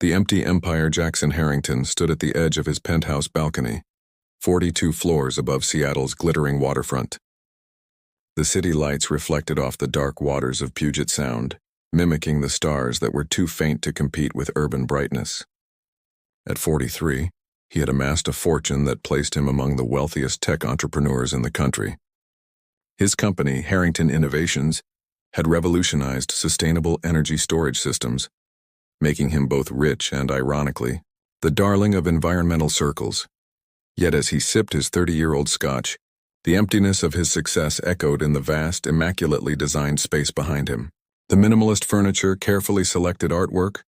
The empty Empire Jackson Harrington stood at the edge of his penthouse balcony, 42 floors above Seattle's glittering waterfront. The city lights reflected off the dark waters of Puget Sound, mimicking the stars that were too faint to compete with urban brightness. At 43, he had amassed a fortune that placed him among the wealthiest tech entrepreneurs in the country. His company, Harrington Innovations, had revolutionized sustainable energy storage systems, making him both rich and, ironically, the darling of environmental circles. Yet as he sipped his 30-year-old scotch, the emptiness of his success echoed in the vast, immaculately designed space behind him. The minimalist furniture, carefully selected artwork,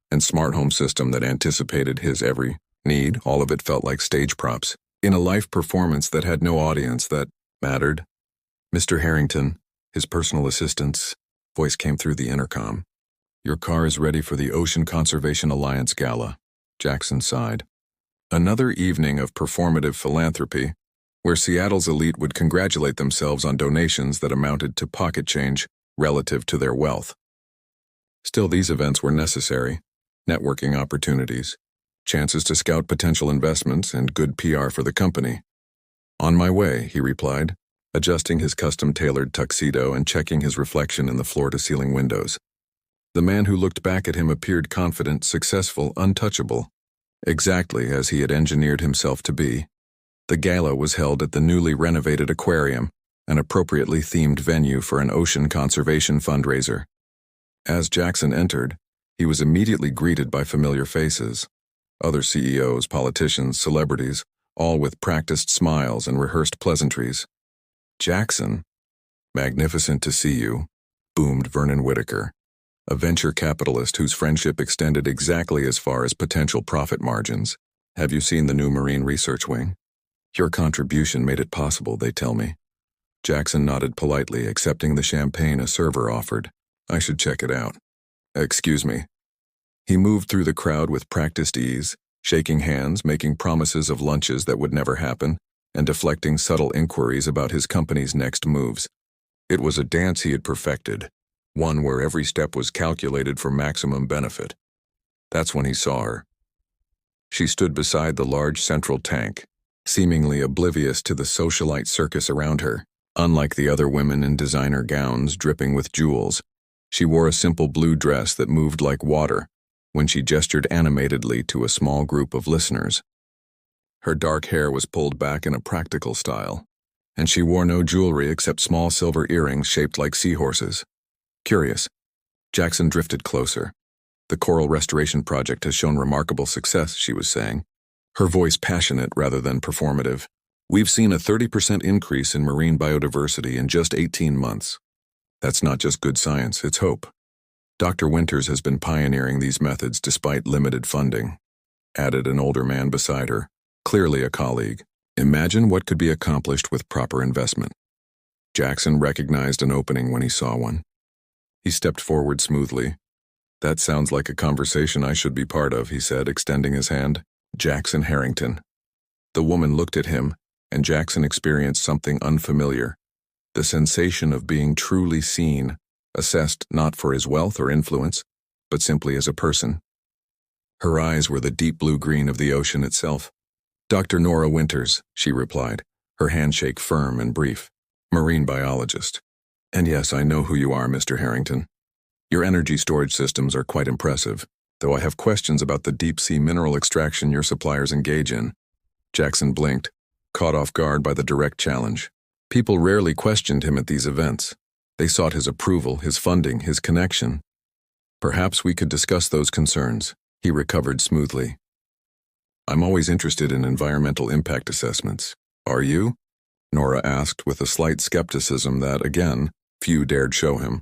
and smart home system that anticipated his every need, all of it felt like stage props, in a live performance that had no audience that mattered. "Mr. Harrington," his personal assistant's voice came through the intercom. "Your car is ready for the Ocean Conservation Alliance Gala." Jackson sighed. Another evening of performative philanthropy, where Seattle's elite would congratulate themselves on donations that amounted to pocket change relative to their wealth. Still, these events were necessary: networking opportunities, chances to scout potential investments, and good PR for the company. "On my way," he replied, adjusting his custom-tailored tuxedo and checking his reflection in the floor-to-ceiling windows. The man who looked back at him appeared confident, successful, untouchable, exactly as he had engineered himself to be. The gala was held at the newly renovated aquarium, an appropriately themed venue for an ocean conservation fundraiser. As Jackson entered, he was immediately greeted by familiar faces. Other CEOs, politicians, celebrities, all with practiced smiles and rehearsed pleasantries. "Jackson, magnificent to see you," boomed Vernon Whitaker, a venture capitalist whose friendship extended exactly as far as potential profit margins. "Have you seen the new Marine Research Wing? Your contribution made it possible, they tell me." Jackson nodded politely, accepting the champagne a server offered. "I should check it out." "Excuse me." He moved through the crowd with practiced ease, shaking hands, making promises of lunches that would never happen, and deflecting subtle inquiries about his company's next moves. It was a dance he had perfected, one where every step was calculated for maximum benefit. That's when he saw her. She stood beside the large central tank, seemingly oblivious to the socialite circus around her. Unlike the other women in designer gowns dripping with jewels, she wore a simple blue dress that moved like water when she gestured animatedly to a small group of listeners. Her dark hair was pulled back in a practical style, and she wore no jewelry except small silver earrings shaped like seahorses. Curious, Jackson drifted closer. "The coral restoration project has shown remarkable success," she was saying, her voice passionate rather than performative. "We've seen a 30% increase in marine biodiversity in just 18 months. That's not just good science, it's hope. Dr. Winters has been pioneering these methods despite limited funding," added an older man beside her, clearly a colleague. "Imagine what could be accomplished with proper investment." Jackson recognized an opening when he saw one. He stepped forward smoothly. "That sounds like a conversation I should be part of," he said, extending his hand. "Jackson Harrington." The woman looked at him, and Jackson experienced something unfamiliar: the sensation of being truly seen, assessed not for his wealth or influence, but simply as a person. Her eyes were the deep blue-green of the ocean itself. "Dr. Nora Winters," she replied, her handshake firm and brief. "Marine biologist. And yes, I know who you are, Mr. Harrington. Your energy storage systems are quite impressive, though I have questions about the deep-sea mineral extraction your suppliers engage in." Jackson blinked, caught off guard by the direct challenge. People rarely questioned him at these events. They sought his approval, his funding, his connection. "Perhaps we could discuss those concerns," he recovered smoothly. "I'm always interested in environmental impact assessments." "Are you?" Nora asked with a slight skepticism that, again, few dared show him.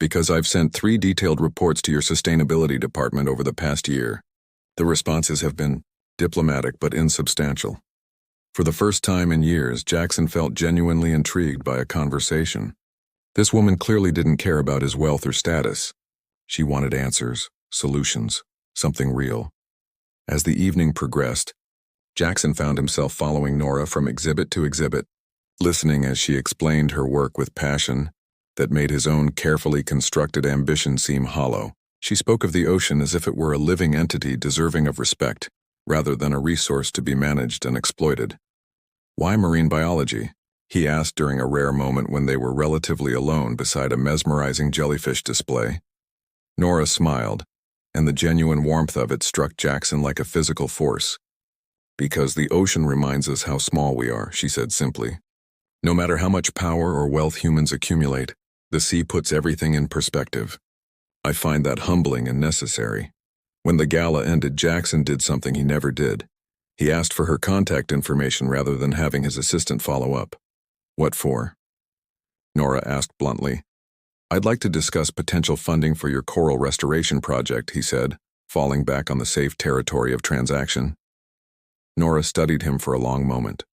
"Because I've sent 3 detailed reports to your sustainability department over the past year. The responses have been diplomatic but insubstantial." For the first time in years, Jackson felt genuinely intrigued by a conversation. This woman clearly didn't care about his wealth or status. She wanted answers, solutions, something real. As the evening progressed, Jackson found himself following Nora from exhibit to exhibit, listening as she explained her work with passion that made his own carefully constructed ambition seem hollow. She spoke of the ocean as if it were a living entity deserving of respect, rather than a resource to be managed and exploited. "Why marine biology?" he asked during a rare moment when they were relatively alone beside a mesmerizing jellyfish display. Nora smiled, and the genuine warmth of it struck Jackson like a physical force. "Because the ocean reminds us how small we are," she said simply. "No matter how much power or wealth humans accumulate, the sea puts everything in perspective. I find that humbling and necessary." When the gala ended, Jackson did something he never did. He asked for her contact information rather than having his assistant follow up. "What for?" Nora asked bluntly. "I'd like to discuss potential funding for your coral restoration project," he said, falling back on the safe territory of transaction. Nora studied him for a long moment.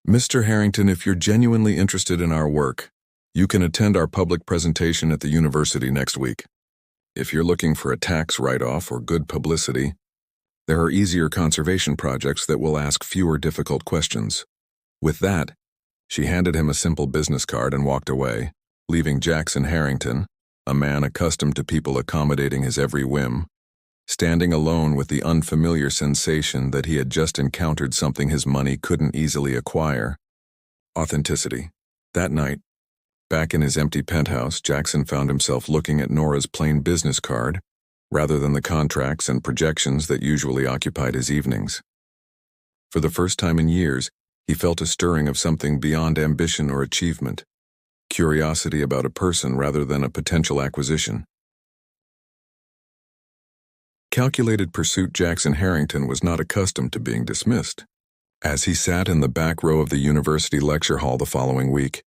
"Mr. Harrington, if you're genuinely interested in our work, you can attend our public presentation at the university next week. If you're looking for a tax write-off or good publicity, there are easier conservation projects that will ask fewer difficult questions." With that, she handed him a simple business card and walked away, leaving Jackson Harrington, a man accustomed to people accommodating his every whim, standing alone with the unfamiliar sensation that he had just encountered something his money couldn't easily acquire: authenticity. That night, back in his empty penthouse, Jackson found himself looking at Nora's plain business card, rather than the contracts and projections that usually occupied his evenings. For the first time in years, he felt a stirring of something beyond ambition or achievement: curiosity about a person rather than a potential acquisition. Calculated pursuit. Jackson Harrington was not accustomed to being dismissed. As he sat in the back row of the university lecture hall the following week,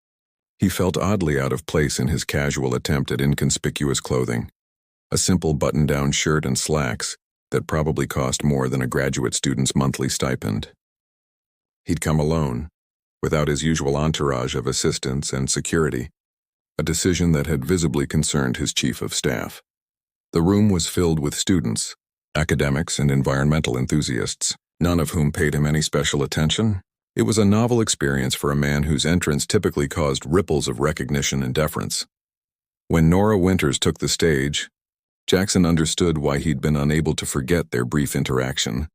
he felt oddly out of place in his casual attempt at inconspicuous clothing: a simple button-down shirt and slacks that probably cost more than a graduate student's monthly stipend. He'd come alone, without his usual entourage of assistants and security, a decision that had visibly concerned his chief of staff. The room was filled with students, academics and environmental enthusiasts, none of whom paid him any special attention. It was a novel experience for a man whose entrance typically caused ripples of recognition and deference. When Nora Winters took the stage, Jackson understood why he'd been unable to forget their brief interaction.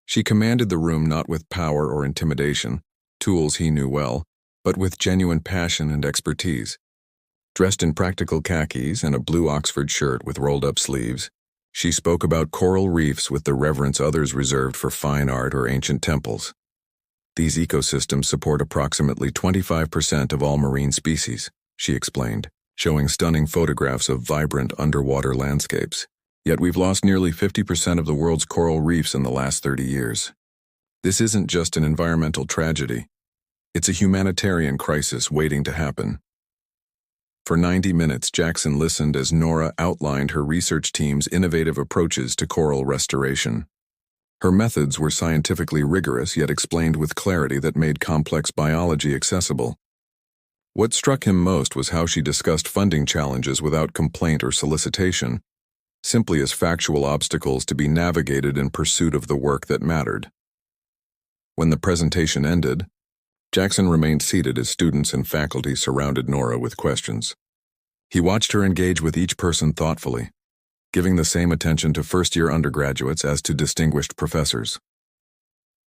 She commanded the room not with power or intimidation, tools he knew well, but with genuine passion and expertise. Dressed in practical khakis and a blue Oxford shirt with rolled-up sleeves, she spoke about coral reefs with the reverence others reserved for fine art or ancient temples. "These ecosystems support approximately 25% of all marine species," she explained, showing stunning photographs of vibrant underwater landscapes. "Yet we've lost nearly 50% of the world's coral reefs in the last 30 years. This isn't just an environmental tragedy. It's a humanitarian crisis waiting to happen." For 90 minutes, Jackson listened as Nora outlined her research team's innovative approaches to coral restoration. Her methods were scientifically rigorous yet explained with clarity that made complex biology accessible. What struck him most was how she discussed funding challenges without complaint or solicitation, simply as factual obstacles to be navigated in pursuit of the work that mattered. When the presentation ended, Jackson remained seated as students and faculty surrounded Nora with questions. He watched her engage with each person thoughtfully, giving the same attention to first-year undergraduates as to distinguished professors.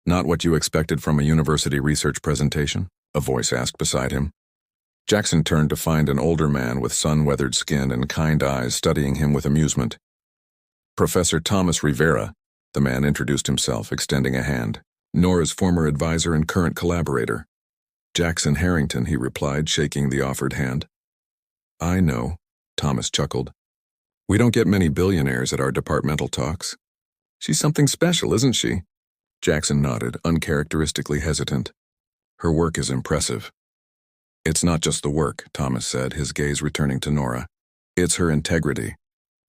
"Not what you expected from a university research presentation?" a voice asked beside him. Jackson turned to find an older man with sun-weathered skin and kind eyes studying him with amusement. "Professor Thomas Rivera," the man introduced himself, extending a hand. "Nora's former advisor and current collaborator." "Jackson Harrington," he replied, shaking the offered hand. "I know," Thomas chuckled. "We don't get many billionaires at our departmental talks." "She's something special, isn't she?" Jackson nodded, uncharacteristically hesitant. "Her work is impressive." "It's not just the work," Thomas said, his gaze returning to Nora. "It's her integrity.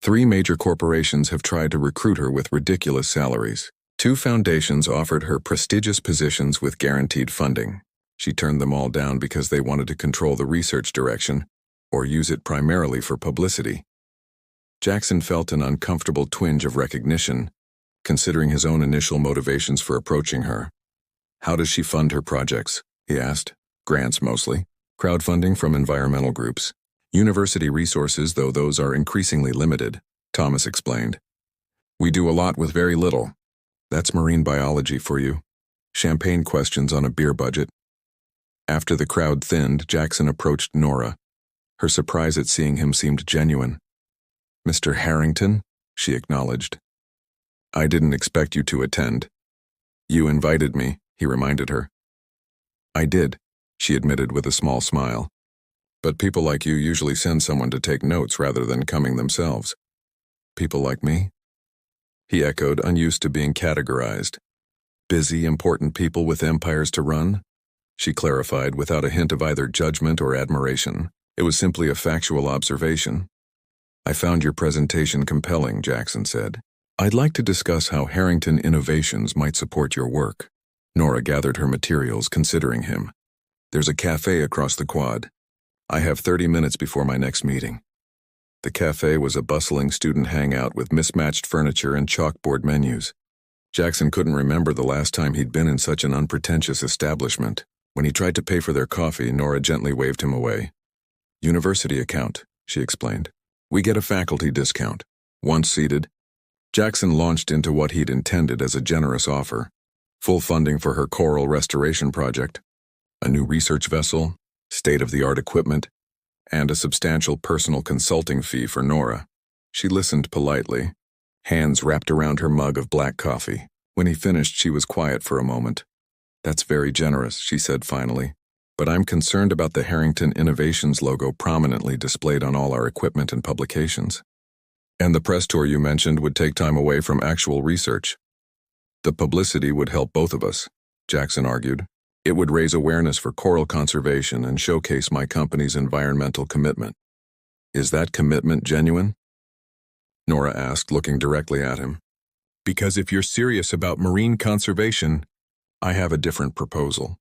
3 major corporations have tried to recruit her with ridiculous salaries. 2 foundations offered her prestigious positions with guaranteed funding. She turned them all down because they wanted to control the research direction, or use it primarily for publicity." Jackson felt an uncomfortable twinge of recognition, considering his own initial motivations for approaching her. "How does she fund her projects?" he asked. "Grants mostly. Crowdfunding from environmental groups. University resources, though those are increasingly limited. Thomas explained. We do a lot with very little. That's marine biology for you. Champagne questions on a beer budget. After the crowd thinned, Jackson approached Nora. Her surprise at seeing him seemed genuine. Mr. Harrington? She acknowledged. I didn't expect you to attend. You invited me, he reminded her. I did, she admitted with a small smile. But people like you usually send someone to take notes rather than coming themselves. People like me? He echoed, unused to being categorized. Busy, important people with empires to run? She clarified without a hint of either judgment or admiration. It was simply a factual observation. I found your presentation compelling, Jackson said. I'd like to discuss how Harrington Innovations might support your work. Nora gathered her materials, considering him. There's a cafe across the quad. I have 30 minutes before my next meeting. The cafe was a bustling student hangout with mismatched furniture and chalkboard menus. Jackson couldn't remember the last time he'd been in such an unpretentious establishment. When he tried to pay for their coffee, Nora gently waved him away. University account, she explained. We get a faculty discount. Once seated, Jackson launched into what he'd intended as a generous offer. Full funding for her coral restoration project, a new research vessel, state-of-the-art equipment, and a substantial personal consulting fee for Nora. She listened politely, hands wrapped around her mug of black coffee. When he finished, she was quiet for a moment. That's very generous, she said finally. But I'm concerned about the Harrington Innovations logo prominently displayed on all our equipment and publications. And the press tour you mentioned would take time away from actual research. The publicity would help both of us, Jackson argued. It would raise awareness for coral conservation and showcase my company's environmental commitment. Is that commitment genuine? Nora asked, looking directly at him. Because if you're serious about marine conservation, I have a different proposal.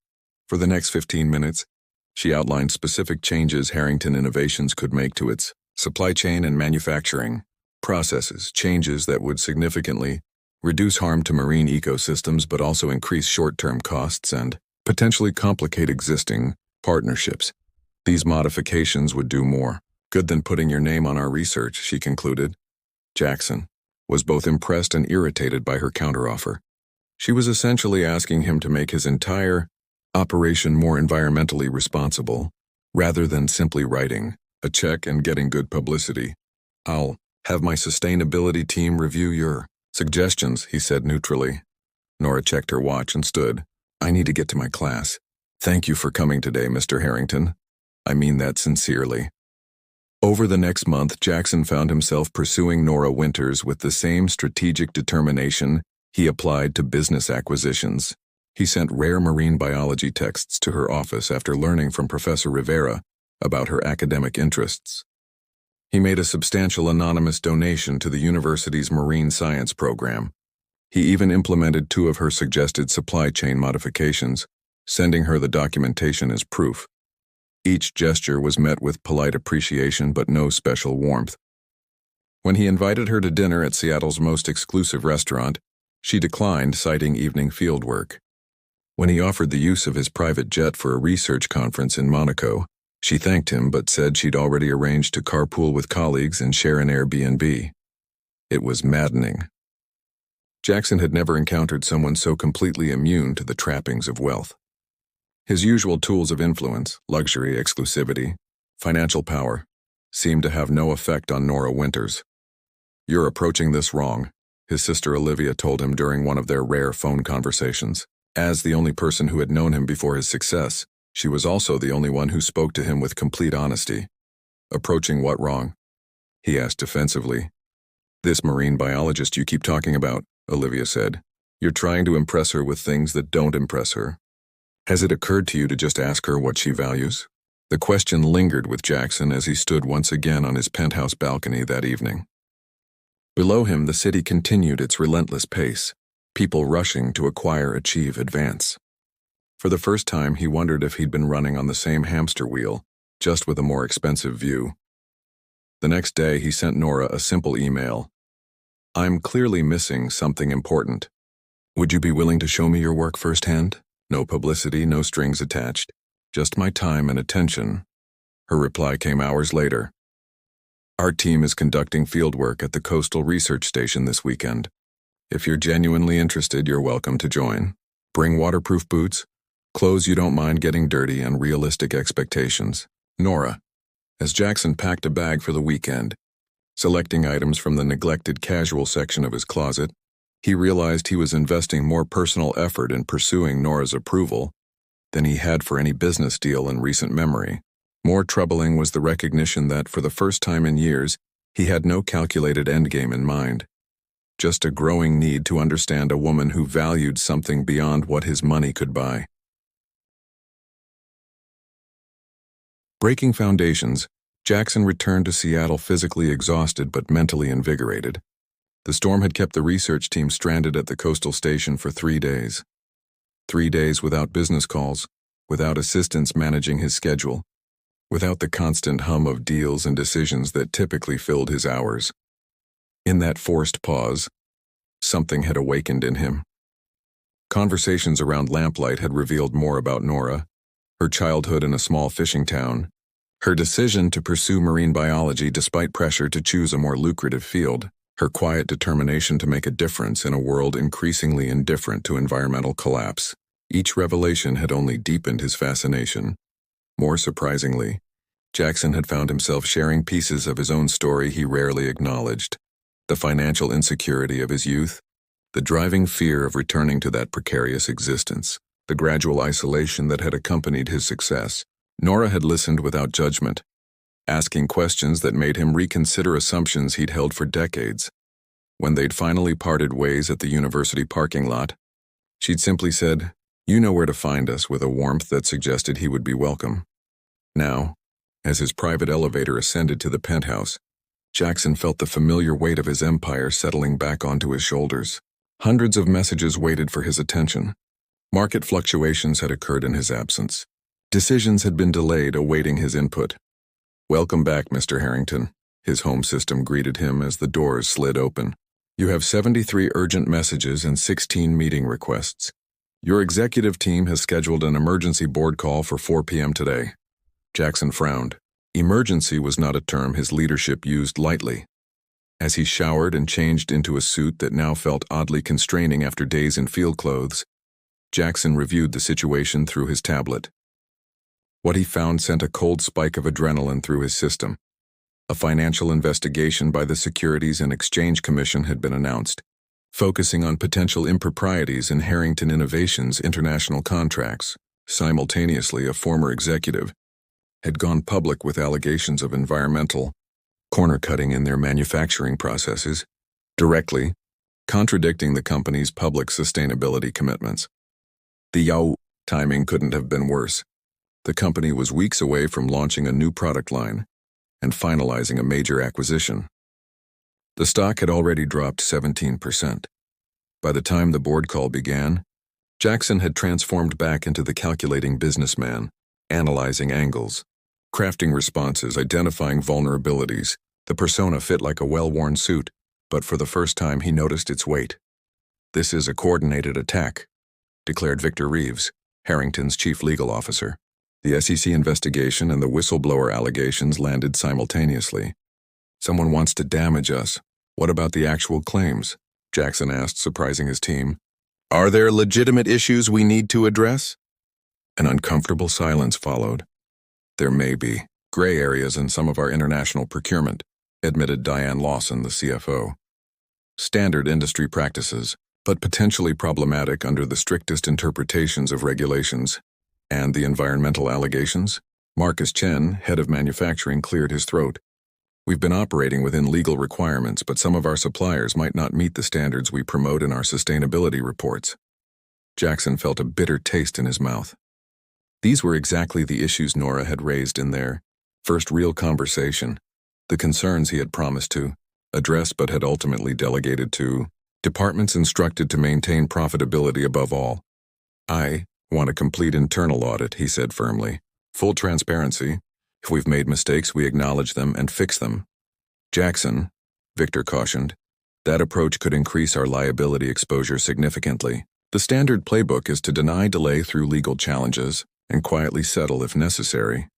For the next 15 minutes, she outlined specific changes Harrington Innovations could make to its supply chain and manufacturing processes, changes that would significantly reduce harm to marine ecosystems but also increase short-term costs and potentially complicate existing partnerships. These modifications would do more good than putting your name on our research, she concluded. Jackson was both impressed and irritated by her counteroffer. She was essentially asking him to make his entire operation more environmentally responsible, rather than simply writing a check and getting good publicity. I'll have my sustainability team review your suggestions, he said neutrally. Nora checked her watch and stood. I need to get to my class. Thank you for coming today, Mr. Harrington. I mean that sincerely. Over the next month, Jackson found himself pursuing Nora Winters with the same strategic determination he applied to business acquisitions. He sent rare marine biology texts to her office after learning from Professor Rivera about her academic interests. He made a substantial anonymous donation to the university's marine science program. He even implemented 2 of her suggested supply chain modifications, sending her the documentation as proof. Each gesture was met with polite appreciation but no special warmth. When he invited her to dinner at Seattle's most exclusive restaurant, she declined, citing evening fieldwork. When he offered the use of his private jet for a research conference in Monaco, she thanked him but said she'd already arranged to carpool with colleagues and share an Airbnb. It was maddening. Jackson had never encountered someone so completely immune to the trappings of wealth. His usual tools of influence, luxury, exclusivity, financial power, seemed to have no effect on Nora Winters. You're approaching this wrong, his sister Olivia told him during one of their rare phone conversations. As the only person who had known him before his success, she was also the only one who spoke to him with complete honesty. Approaching what wrong? He asked defensively. This marine biologist you keep talking about, Olivia said. You're trying to impress her with things that don't impress her. Has it occurred to you to just ask her what she values? The question lingered with Jackson as he stood once again on his penthouse balcony that evening. Below him, the city continued its relentless pace, people rushing to acquire, achieve, advance. For the first time, he wondered if he'd been running on the same hamster wheel, just with a more expensive view. The next day, he sent Nora a simple email. I'm clearly missing something important. Would you be willing to show me your work firsthand? No publicity, no strings attached. Just my time and attention. Her reply came hours later. Our team is conducting fieldwork at the Coastal Research Station this weekend. If you're genuinely interested, you're welcome to join. Bring waterproof boots, clothes you don't mind getting dirty, and realistic expectations. Nora. As Jackson packed a bag for the weekend, selecting items from the neglected casual section of his closet, he realized he was investing more personal effort in pursuing Nora's approval than he had for any business deal in recent memory. More troubling was the recognition that, for the first time in years, he had no calculated endgame in mind. Just a growing need to understand a woman who valued something beyond what his money could buy. Breaking foundations, Jackson returned to Seattle physically exhausted but mentally invigorated. The storm had kept the research team stranded at the coastal station for 3 days. 3 days without business calls, without assistants managing his schedule, without the constant hum of deals and decisions that typically filled his hours. In that forced pause, something had awakened in him. Conversations around lamplight had revealed more about Nora, her childhood in a small fishing town, her decision to pursue marine biology despite pressure to choose a more lucrative field, her quiet determination to make a difference in a world increasingly indifferent to environmental collapse. Each revelation had only deepened his fascination. More surprisingly, Jackson had found himself sharing pieces of his own story he rarely acknowledged. The financial insecurity of his youth, the driving fear of returning to that precarious existence, the gradual isolation that had accompanied his success. Nora had listened without judgment, asking questions that made him reconsider assumptions he'd held for decades. When they'd finally parted ways at the university parking lot, she'd simply said, "You know where to find us," with a warmth that suggested he would be welcome. Now, as his private elevator ascended to the penthouse, Jackson felt the familiar weight of his empire settling back onto his shoulders. Hundreds of messages waited for his attention. Market fluctuations had occurred in his absence. Decisions had been delayed, awaiting his input. "Welcome back, Mr. Harrington," his home system greeted him as the doors slid open. "You have 73 urgent messages and 16 meeting requests. Your executive team has scheduled an emergency board call for 4 p.m. today." Jackson frowned. Emergency was not a term his leadership used lightly. As he showered and changed into a suit that now felt oddly constraining after days in field clothes, Jackson reviewed the situation through his tablet. What he found sent a cold spike of adrenaline through his system. A financial investigation by the Securities and Exchange Commission had been announced, focusing on potential improprieties in Harrington Innovations' international contracts. Simultaneously, a former executive had gone public with allegations of environmental corner-cutting in their manufacturing processes, directly contradicting the company's public sustainability commitments. The timing couldn't have been worse. The company was weeks away from launching a new product line and finalizing a major acquisition. The stock had already dropped 17%. By the time the board call began, Jackson had transformed back into the calculating businessman, analyzing angles, crafting responses, identifying vulnerabilities. The persona fit like a well-worn suit, but for the first time he noticed its weight. "This is a coordinated attack," declared Victor Reeves, Harrington's chief legal officer. The SEC investigation and the whistleblower allegations landed simultaneously. "Someone wants to damage us. What about the actual claims?" Jackson asked, surprising his team. "Are there legitimate issues we need to address?" An uncomfortable silence followed. "There may be gray areas in some of our international procurement," admitted Diane Lawson, the CFO. "Standard industry practices, but potentially problematic under the strictest interpretations of regulations." "And the environmental allegations?" Marcus Chen, head of manufacturing, cleared his throat. "We've been operating within legal requirements, but some of our suppliers might not meet the standards we promote in our sustainability reports." Jackson felt a bitter taste in his mouth. These were exactly the issues Nora had raised in their first real conversation, the concerns he had promised to address but had ultimately delegated to departments instructed to maintain profitability above all. "I want a complete internal audit," he said firmly. "Full transparency. If we've made mistakes, we acknowledge them and fix them." "Jackson," Victor cautioned, "that approach could increase our liability exposure significantly. The standard playbook is to deny delay through legal challenges and quietly settle if necessary."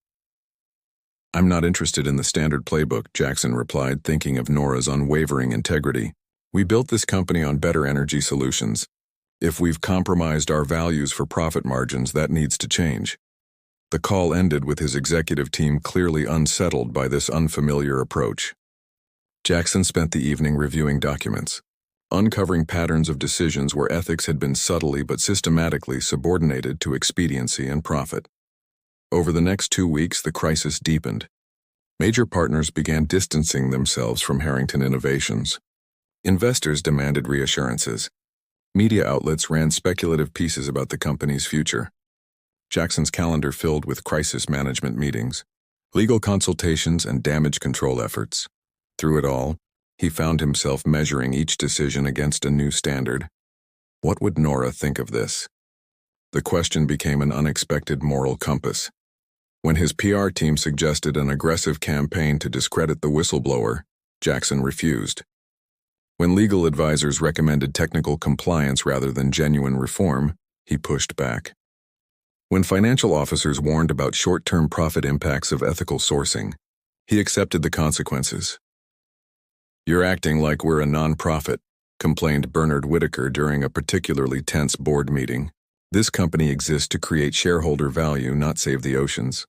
"I'm not interested in the standard playbook," Jackson replied, thinking of Nora's unwavering integrity. "We built this company on better energy solutions. If we've compromised our values for profit margins, that needs to change." The call ended with his executive team clearly unsettled by this unfamiliar approach. Jackson spent the evening reviewing documents, uncovering patterns of decisions where ethics had been subtly but systematically subordinated to expediency and profit. Over the next 2 weeks, the crisis deepened. Major partners began distancing themselves from Harrington Innovations. Investors demanded reassurances. Media outlets ran speculative pieces about the company's future. Jackson's calendar filled with crisis management meetings, legal consultations, and damage control efforts. Through it all, he found himself measuring each decision against a new standard. What would Nora think of this? The question became an unexpected moral compass. When his PR team suggested an aggressive campaign to discredit the whistleblower, Jackson refused. When legal advisors recommended technical compliance rather than genuine reform, he pushed back. When financial officers warned about short-term profit impacts of ethical sourcing, he accepted the consequences. "You're acting like we're a non-profit," complained Bernard Whitaker during a particularly tense board meeting. "This company exists to create shareholder value, not save the oceans."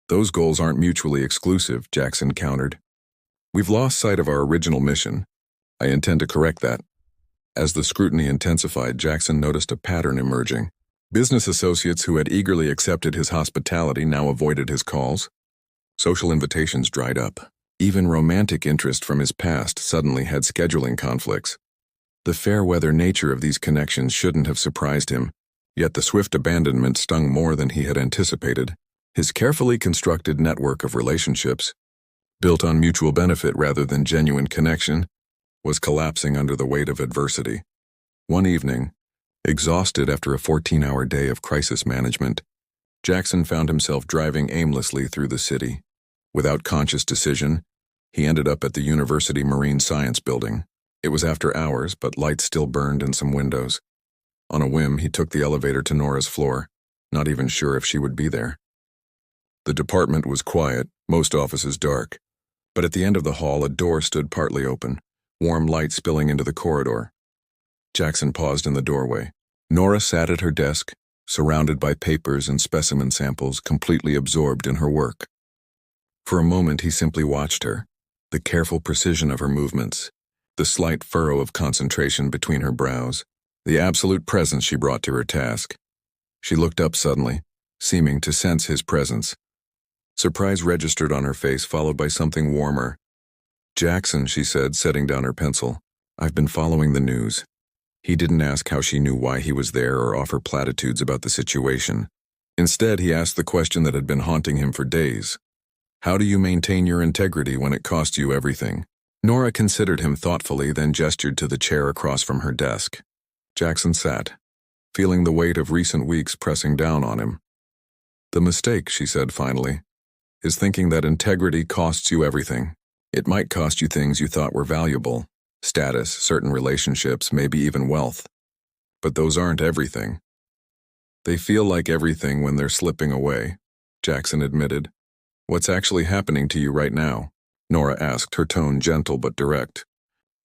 "Those goals aren't mutually exclusive," Jackson countered. "We've lost sight of our original mission. I intend to correct that." As the scrutiny intensified, Jackson noticed a pattern emerging. Business associates who had eagerly accepted his hospitality now avoided his calls. Social invitations dried up. Even romantic interest from his past suddenly had scheduling conflicts. The fair-weather nature of these connections shouldn't have surprised him, yet the swift abandonment stung more than he had anticipated. His carefully constructed network of relationships, built on mutual benefit rather than genuine connection, was collapsing under the weight of adversity. One evening, exhausted after a 14-hour day of crisis management, Jackson found himself driving aimlessly through the city. Without conscious decision, he ended up at the University Marine Science Building. It was after hours, but lights still burned in some windows. On a whim, he took the elevator to Nora's floor, not even sure if she would be there. The department was quiet, most offices dark, but at the end of the hall a door stood partly open, warm light spilling into the corridor. Jackson paused in the doorway. Nora sat at her desk, surrounded by papers and specimen samples, completely absorbed in her work. For a moment he simply watched her, the careful precision of her movements, the slight furrow of concentration between her brows, the absolute presence she brought to her task. She looked up suddenly, seeming to sense his presence. Surprise registered on her face, followed by something warmer. "Jackson," she said, setting down her pencil, "I've been following the news." He didn't ask how she knew why he was there or offer platitudes about the situation. Instead, he asked the question that had been haunting him for days. How do you maintain your integrity when it costs you everything? Nora considered him thoughtfully, then gestured to the chair across from her desk. Jackson sat, feeling the weight of recent weeks pressing down on him. "The mistake," she said finally, "is thinking that integrity costs you everything. It might cost you things you thought were valuable, status, certain relationships, maybe even wealth. But those aren't everything." "They feel like everything when they're slipping away," Jackson admitted. "What's actually happening to you right now?" Nora asked, her tone gentle but direct.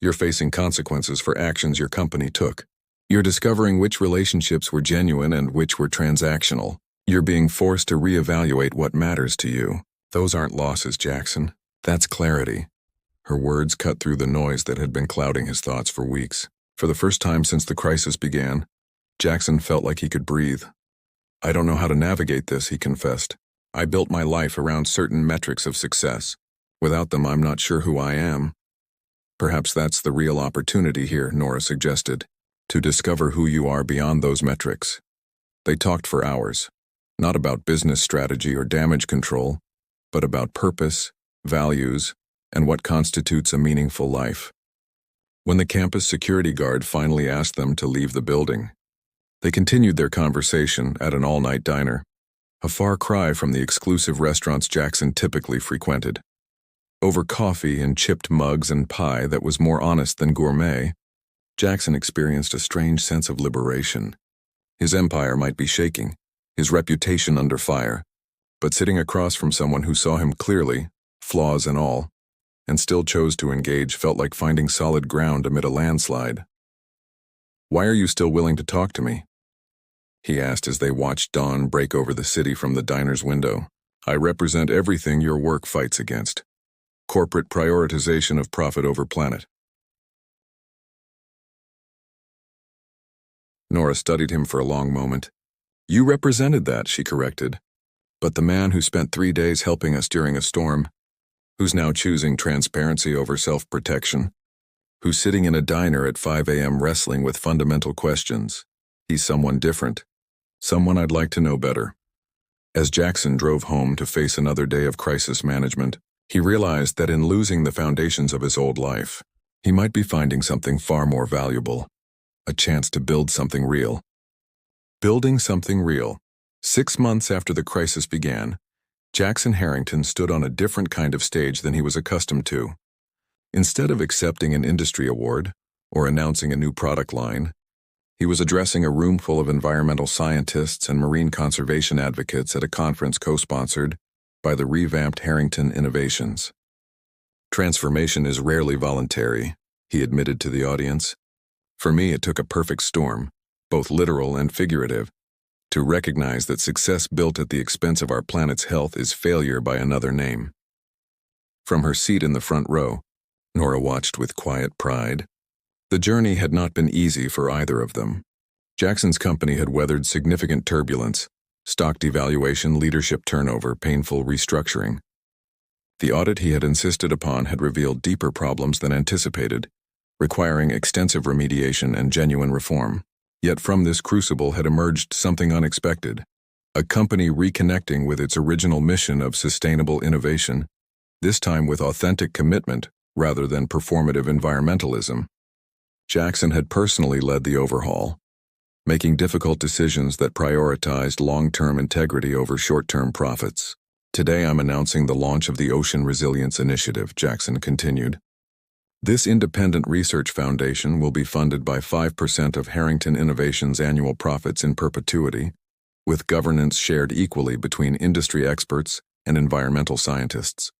"You're facing consequences for actions your company took. You're discovering which relationships were genuine and which were transactional. You're being forced to reevaluate what matters to you. Those aren't losses, Jackson. That's clarity." Her words cut through the noise that had been clouding his thoughts for weeks. For the first time since the crisis began, Jackson felt like he could breathe. "I don't know how to navigate this," he confessed. "I built my life around certain metrics of success. Without them, I'm not sure who I am." "Perhaps that's the real opportunity here," Nora suggested, "to discover who you are beyond those metrics." They talked for hours, not about business strategy or damage control, but about purpose, values, and what constitutes a meaningful life. When the campus security guard finally asked them to leave the building, they continued their conversation at an all-night diner, a far cry from the exclusive restaurants Jackson typically frequented. Over coffee and chipped mugs and pie that was more honest than gourmet, Jackson experienced a strange sense of liberation. His empire might be shaking, his reputation under fire, but sitting across from someone who saw him clearly, flaws and all, and still chose to engage felt like finding solid ground amid a landslide. "Why are you still willing to talk to me?" he asked as they watched dawn break over the city from the diner's window. "I represent everything your work fights against. Corporate prioritization of profit over planet." Nora studied him for a long moment. "You represented that," she corrected. "But the man who spent 3 days helping us during a storm, who's now choosing transparency over self-protection, who's sitting in a diner at 5 a.m. wrestling with fundamental questions, he's someone different. Someone I'd like to know better." As Jackson drove home to face another day of crisis management, he realized that in losing the foundations of his old life, he might be finding something far more valuable, a chance to build something real. Building something real. 6 months after the crisis began, Jackson Harrington stood on a different kind of stage than he was accustomed to. Instead of accepting an industry award or announcing a new product line, he was addressing a room full of environmental scientists and marine conservation advocates at a conference co-sponsored by the revamped Harrington Innovations. "Transformation is rarely voluntary," he admitted to the audience. "For me, it took a perfect storm, both literal and figurative, to recognize that success built at the expense of our planet's health is failure by another name." From her seat in the front row, Nora watched with quiet pride. The journey had not been easy for either of them. Jackson's company had weathered significant turbulence, stock devaluation, leadership turnover, painful restructuring. The audit he had insisted upon had revealed deeper problems than anticipated, requiring extensive remediation and genuine reform. Yet from this crucible had emerged something unexpected, a company reconnecting with its original mission of sustainable innovation, this time with authentic commitment rather than performative environmentalism. Jackson had personally led the overhaul, making difficult decisions that prioritized long-term integrity over short-term profits. "Today I'm announcing the launch of the Ocean Resilience Initiative," Jackson continued. "This independent research foundation will be funded by 5% of Harrington Innovations' annual profits in perpetuity, with governance shared equally between industry experts and environmental scientists.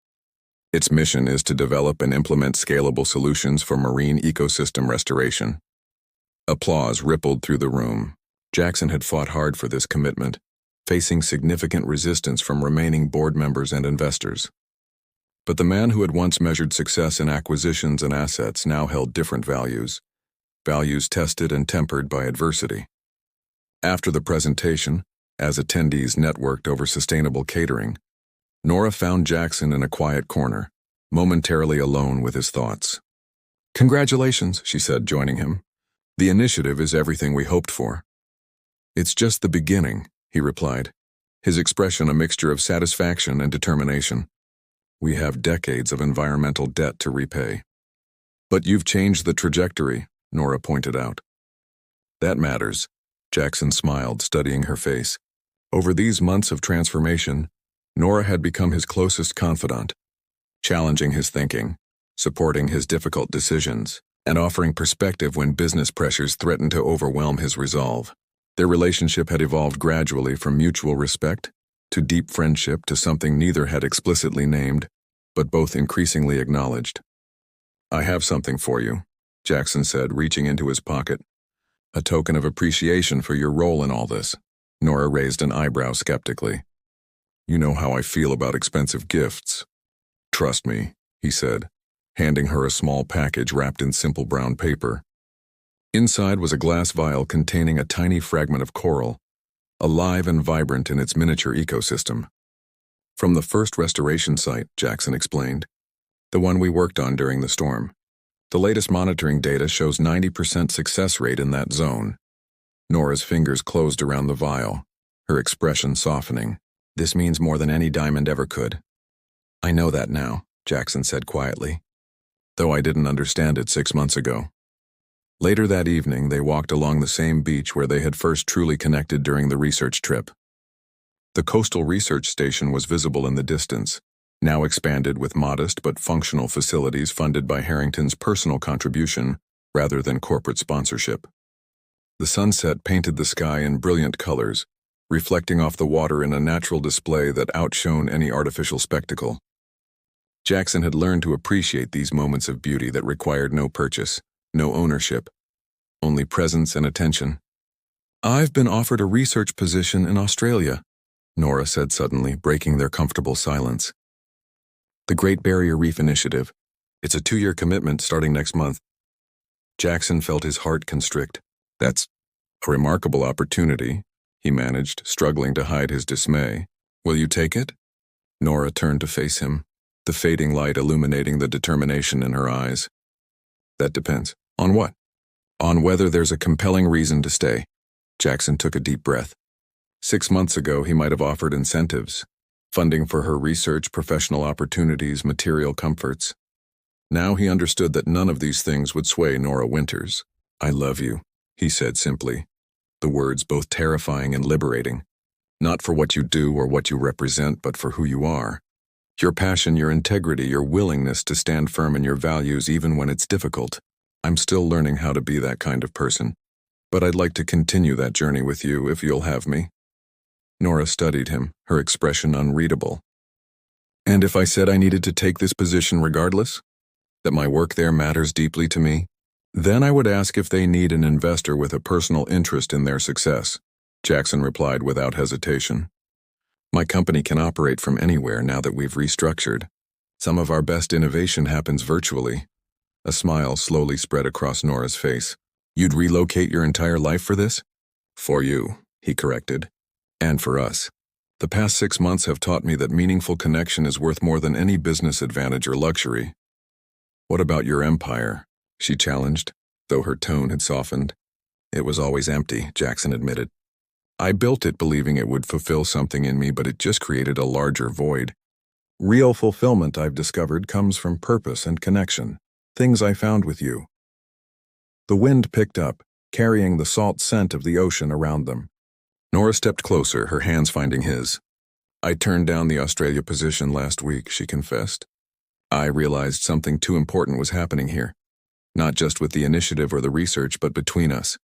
Its mission is to develop and implement scalable solutions for marine ecosystem restoration." Applause rippled through the room. Jackson had fought hard for this commitment, facing significant resistance from remaining board members and investors. But the man who had once measured success in acquisitions and assets now held different values tested and tempered by adversity. After the presentation, as attendees networked over sustainable catering, Nora found Jackson in a quiet corner, momentarily alone with his thoughts. "Congratulations," she said, joining him. "The initiative is everything we hoped for." "It's just the beginning," he replied, his expression a mixture of satisfaction and determination. "We have decades of environmental debt to repay." "But you've changed the trajectory," Nora pointed out. "That matters," Jackson smiled, studying her face. Over these months of transformation, Nora had become his closest confidant, challenging his thinking, supporting his difficult decisions, and offering perspective when business pressures threatened to overwhelm his resolve. Their relationship had evolved gradually from mutual respect to deep friendship to something neither had explicitly named, but both increasingly acknowledged. "I have something for you," Jackson said, reaching into his pocket. "A token of appreciation for your role in all this." Nora raised an eyebrow skeptically. "You know how I feel about expensive gifts." "Trust me," he said, handing her a small package wrapped in simple brown paper. Inside was a glass vial containing a tiny fragment of coral, alive and vibrant in its miniature ecosystem. "From the first restoration site," Jackson explained, "the one we worked on during the storm. The latest monitoring data shows 90% success rate in that zone." Nora's fingers closed around the vial, her expression softening. "This means more than any diamond ever could." "I know that now," Jackson said quietly, "though I didn't understand it 6 months ago." Later that evening, they walked along the same beach where they had first truly connected during the research trip. The coastal research station was visible in the distance, now expanded with modest but functional facilities funded by Harrington's personal contribution rather than corporate sponsorship. The sunset painted the sky in brilliant colors, reflecting off the water in a natural display that outshone any artificial spectacle. Jackson had learned to appreciate these moments of beauty that required no purchase, no ownership, only presence and attention. "I've been offered a research position in Australia," Nora said suddenly, breaking their comfortable silence. "The Great Barrier Reef Initiative. It's a 2-year commitment starting next month." Jackson felt his heart constrict. "That's a remarkable opportunity," he managed, struggling to hide his dismay. "Will you take it?" Nora turned to face him, the fading light illuminating the determination in her eyes. "That depends. On what?" "On whether there's a compelling reason to stay." Jackson took a deep breath. 6 months ago, he might have offered incentives, funding for her research, professional opportunities, material comforts. Now he understood that none of these things would sway Nora Winters. "I love you," he said simply, the words both terrifying and liberating. "Not for what you do or what you represent, but for who you are. Your passion, your integrity, your willingness to stand firm in your values even when it's difficult. I'm still learning how to be that kind of person, but I'd like to continue that journey with you if you'll have me." Nora studied him, her expression unreadable. "And if I said I needed to take this position regardless? That my work there matters deeply to me? Then I would ask if they need an investor with a personal interest in their success," Jackson replied without hesitation. "My company can operate from anywhere now that we've restructured. Some of our best innovation happens virtually." A smile slowly spread across Nora's face. "You'd relocate your entire life for this?" "For you," he corrected. "And for us. The past 6 months have taught me that meaningful connection is worth more than any business advantage or luxury." "What about your empire?" she challenged, though her tone had softened. "It was always empty," Jackson admitted. "I built it believing it would fulfill something in me, but it just created a larger void. Real fulfillment, I've discovered, comes from purpose and connection, things I found with you." The wind picked up, carrying the salt scent of the ocean around them. Nora stepped closer, her hands finding his. "I turned down the Australia position last week," she confessed. "I realized something too important was happening here. Not just with the initiative or the research, but between us.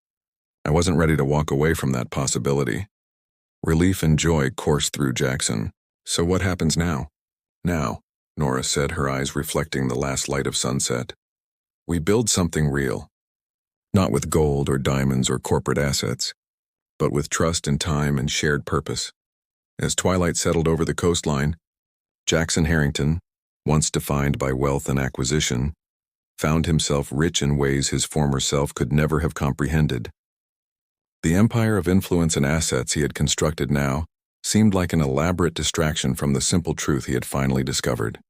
I wasn't ready to walk away from that possibility." Relief and joy coursed through Jackson. "So what happens now?" "Now," Nora said, her eyes reflecting the last light of sunset. "We build something real. Not with gold or diamonds or corporate assets, but with trust and time and shared purpose." As twilight settled over the coastline, Jackson Harrington, once defined by wealth and acquisition, found himself rich in ways his former self could never have comprehended. The empire of influence and assets he had constructed now seemed like an elaborate distraction from the simple truth he had finally discovered.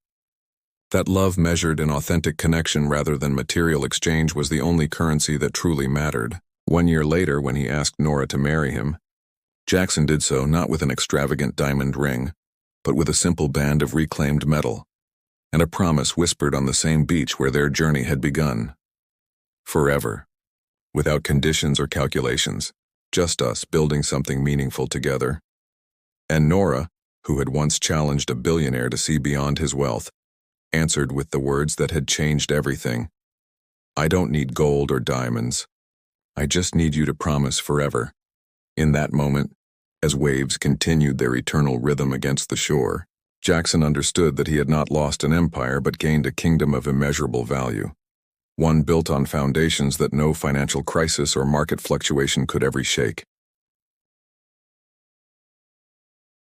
That love measured in authentic connection rather than material exchange was the only currency that truly mattered. 1 year later, when he asked Nora to marry him, Jackson did so not with an extravagant diamond ring, but with a simple band of reclaimed metal, and a promise whispered on the same beach where their journey had begun. Forever. Without conditions or calculations, just us building something meaningful together. And Nora, who had once challenged a billionaire to see beyond his wealth, answered with the words that had changed everything. "I don't need gold or diamonds. I just need you to promise forever." In that moment, as waves continued their eternal rhythm against the shore, Jackson understood that he had not lost an empire but gained a kingdom of immeasurable value. One built on foundations that no financial crisis or market fluctuation could ever shake.